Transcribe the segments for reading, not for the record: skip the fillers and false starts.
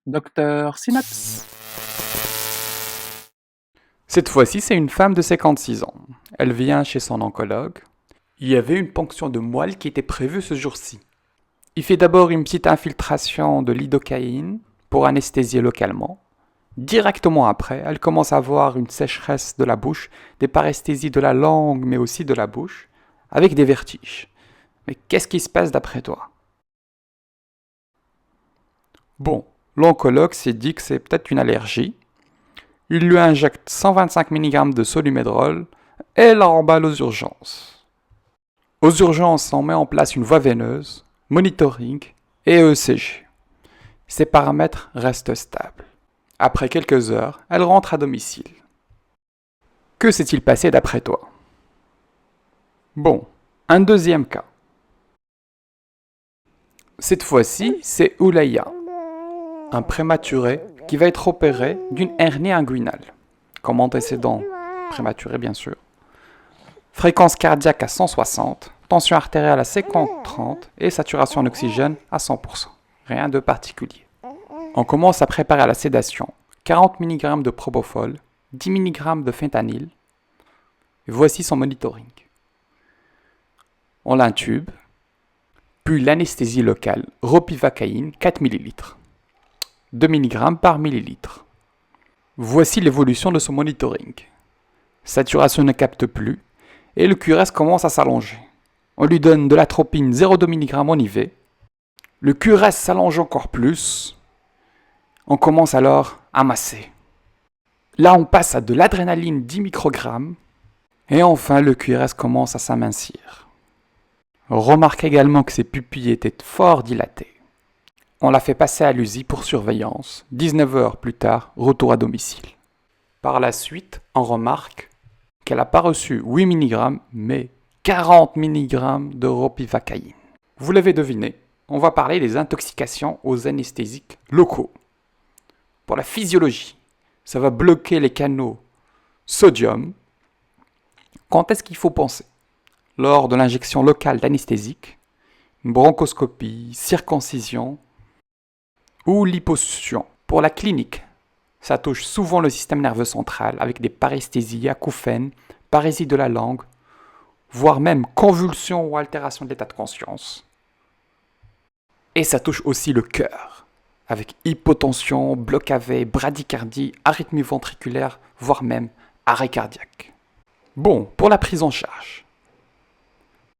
Docteur Synapse. Cette fois-ci, c'est une femme de 56 ans. Elle vient chez son oncologue. Il y avait une ponction de moelle qui était prévue ce jour-ci. Il fait d'abord une petite infiltration de lidocaïne pour anesthésier localement. Directement après, elle commence à avoir une sécheresse de la bouche, des paresthésies de la langue mais aussi de la bouche, avec des vertiges. Mais qu'est-ce qui se passe d'après toi? Bon, l'oncologue s'est dit que c'est peut-être une allergie. Il lui injecte 125 mg de Solumédrol et la remballe aux urgences. Aux urgences, on met en place une voie veineuse, monitoring et ECG. Ses paramètres restent stables. Après quelques heures, elle rentre à domicile. Que s'est-il passé d'après toi? Bon, un deuxième cas. Cette fois-ci, c'est Oulaya, un prématuré qui va être opéré d'une hernie inguinale, comme antécédent prématuré bien sûr. Fréquence cardiaque à 160, tension artérielle à 50-30 et saturation en oxygène à 100%. Rien de particulier. On commence à préparer la sédation. 40 mg de propofol, 10 mg de fentanyl. Et voici son monitoring. On l'intube, puis l'anesthésie locale, ropivacaïne 4 ml. 2 mg par millilitre. Voici l'évolution de son monitoring. Saturation ne capte plus et le QRS commence à s'allonger. On lui donne de l'atropine 0,2 mg en IV. Le QRS s'allonge encore plus. On commence alors à masser. Là, on passe à de l'adrénaline 10 microgrammes. Et enfin, le QRS commence à s'amincir. Remarquez également que ses pupilles étaient fort dilatées. On l'a fait passer à l'USI pour surveillance. 19 heures plus tard, retour à domicile. Par la suite, on remarque qu'elle n'a pas reçu 8 mg, mais 40 mg de ropivacaïne. Vous l'avez deviné, on va parler des intoxications aux anesthésiques locaux. Pour la physiologie, ça va bloquer les canaux sodium. Quand est-ce qu'il faut penser? Lors de l'injection locale d'anesthésique, une bronchoscopie, circoncision ou liposuction. Pour la clinique, ça touche souvent le système nerveux central avec des paresthésies, acouphènes, parésie de la langue, voire même convulsions ou altération de l'état de conscience. Et ça touche aussi le cœur, avec hypotension, bloc AV, bradycardie, arythmie ventriculaire, voire même arrêt cardiaque. Bon, pour la prise en charge.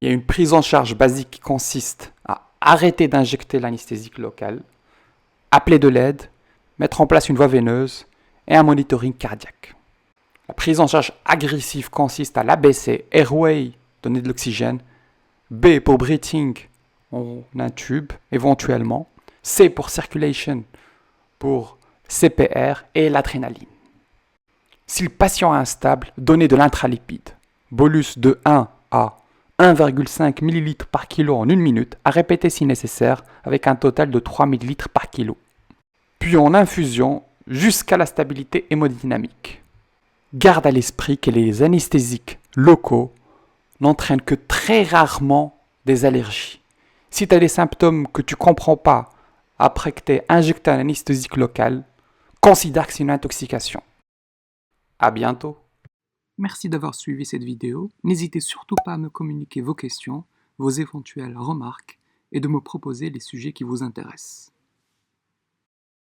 Il y a une prise en charge basique qui consiste à arrêter d'injecter l'anesthésique locale, appeler de l'aide, mettre en place une voie veineuse et un monitoring cardiaque. La prise en charge agressive consiste à l'abaisser, airway, donner de l'oxygène, B pour breathing, on intube éventuellement, C pour circulation, pour CPR et l'adrénaline. Si le patient est instable, donnez de l'intralipide, bolus de 1 à 1,5 ml par kilo en 1 minute, à répéter si nécessaire, avec un total de 3 ml par kilo. Puis en infusion jusqu'à la stabilité hémodynamique. Garde à l'esprit que les anesthésiques locaux n'entraînent que très rarement des allergies. Si tu as des symptômes que tu ne comprends pas après que tu aies injecté un anesthésique local, considère que c'est une intoxication. À bientôt. Merci d'avoir suivi cette vidéo. N'hésitez surtout pas à me communiquer vos questions, vos éventuelles remarques et de me proposer les sujets qui vous intéressent.